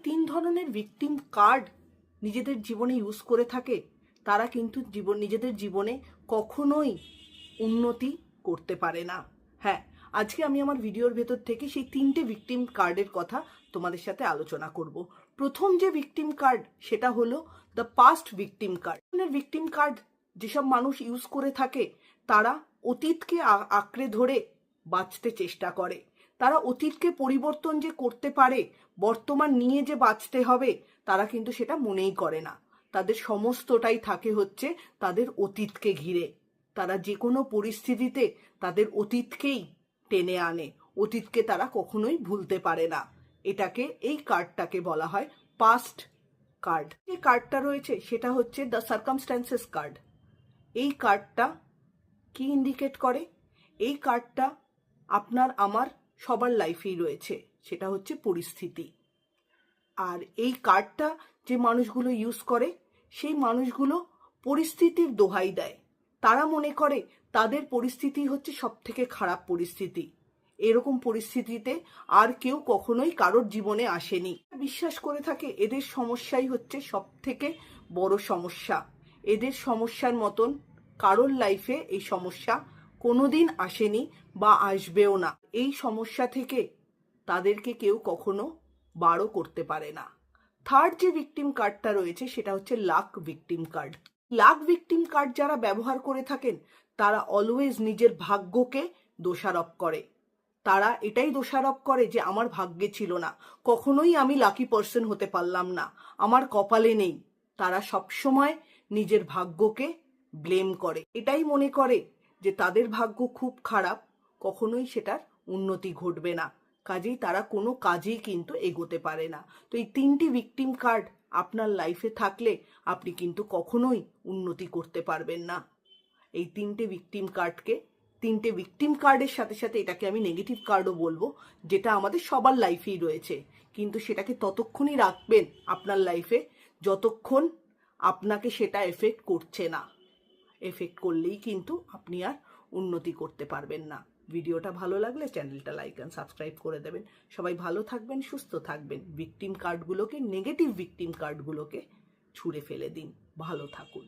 তিন ধরনের victim card নিজেদের জীবনে ইউজ করে থাকে তারা কিন্তু নিজেদের জীবনে কখনোই উন্নতি করতে পারে না। হ্যাঁ, আজকে আমি আমার ভিডিওর ভেতর থেকে সেই তিনটে ভিকটিম কার্ডের কথা তোমাদের সাথে আলোচনা করব। প্রথম যে ভিকটিম কার্ড সেটা হলো the past victim card. Victim card যেসব মানুষ ইউজ করে থাকে তারা অতীতকে আঁকড়ে ধরে বাঁচতে চেষ্টা করে। তারা অতীতকে পরিবর্তন যে করতে পারে, বর্তমান নিয়ে যে বাঁচতে হবে, তারা কিন্তু সেটা মনেই করে না। তাদের সমস্তটাই থাকে হচ্ছে তাদের অতীতকে ঘিরে। তারা যে কোনো পরিস্থিতিতে তাদের অতীতকেই টেনে আনে, অতীতকে তারা কখনোই ভুলতে পারে না। এই কার্ডটাকে বলা হয় পাস্ট কার্ড। যে কার্ডটা রয়েছে সেটা হচ্ছে দ্য সার্কামস্ট্যান্সেস কার্ড। এই কার্ডটা কি ইন্ডিকেট করে? এই কার্ডটা আপনার আমার সবার লাইফেই রয়েছে, সেটা হচ্ছে পরিস্থিতি। আর এই কার্ডটা যে মানুষগুলো ইউজ করে সেই মানুষগুলো পরিস্থিতির দোহাই দেয়। তারা মনে করে তাদের পরিস্থিতি হচ্ছে সব থেকে খারাপ পরিস্থিতি, এরকম পরিস্থিতিতে আর কেউ কখনোই কারোর জীবনে আসেনি। বিশ্বাস করে থাকে এদের সমস্যাই হচ্ছে সব থেকে বড় সমস্যা। এদের সমস্যার মতন কারোর লাইফে এই সমস্যা কোনোদিন আসেনি বা আসবেও না। এই সমস্যা থেকে তাদেরকে কেউ কখনো বারও করতে পারে না। থার্ড যে ভিকটিম কার্ডটা রয়েছে সেটা হচ্ছে lakh victim card. Lakh victim card যারা ব্যবহার করে থাকেন তারা অলওয়েজ নিজের ভাগ্যকে দোষারোপ করে। তারা এটাই দোষারোপ করে যে আমার ভাগ্যে ছিল না, কখনোই আমি লাকি পার্সন হতে পারলাম না, আমার কপালে নেই। তারা সবসময় নিজের ভাগ্যকে ব্লেম করে, এটাই মনে করে যে তাদের ভাগ্য খুব খারাপ, কখনোই সেটার উন্নতি ঘটবে না, কাজেই তারা কোনো কাজেই কিন্তু এগোতে পারে না। তো এই তিনটি ভিকটিম কার্ড আপনার লাইফে থাকলে আপনি কিন্তু কখনোই উন্নতি করতে পারবেন না। এই তিনটে ভিকটিম কার্ডের সাথে সাথে এটাকে আমি নেগেটিভ কার্ডও বলবো, যেটা আমাদের সবার লাইফেই রয়েছে, কিন্তু সেটাকে ততক্ষণই রাখবেন আপনার লাইফে যতক্ষণ আপনাকে সেটা এফেক্ট করছে না। এফেক্ট করলেই কিন্তু আপনি আর উন্নতি করতে পারবেন না। ভিডিওটা ভালো লাগলে চ্যানেলটা লাইক অ্যান্ড সাবস্ক্রাইব করে দেবেন। সবাই ভালো থাকবেন, সুস্থ থাকবেন। নেগেটিভ ভিকটিম কার্ডগুলোকে ছুঁড়ে ফেলে দিন। ভালো থাকুন।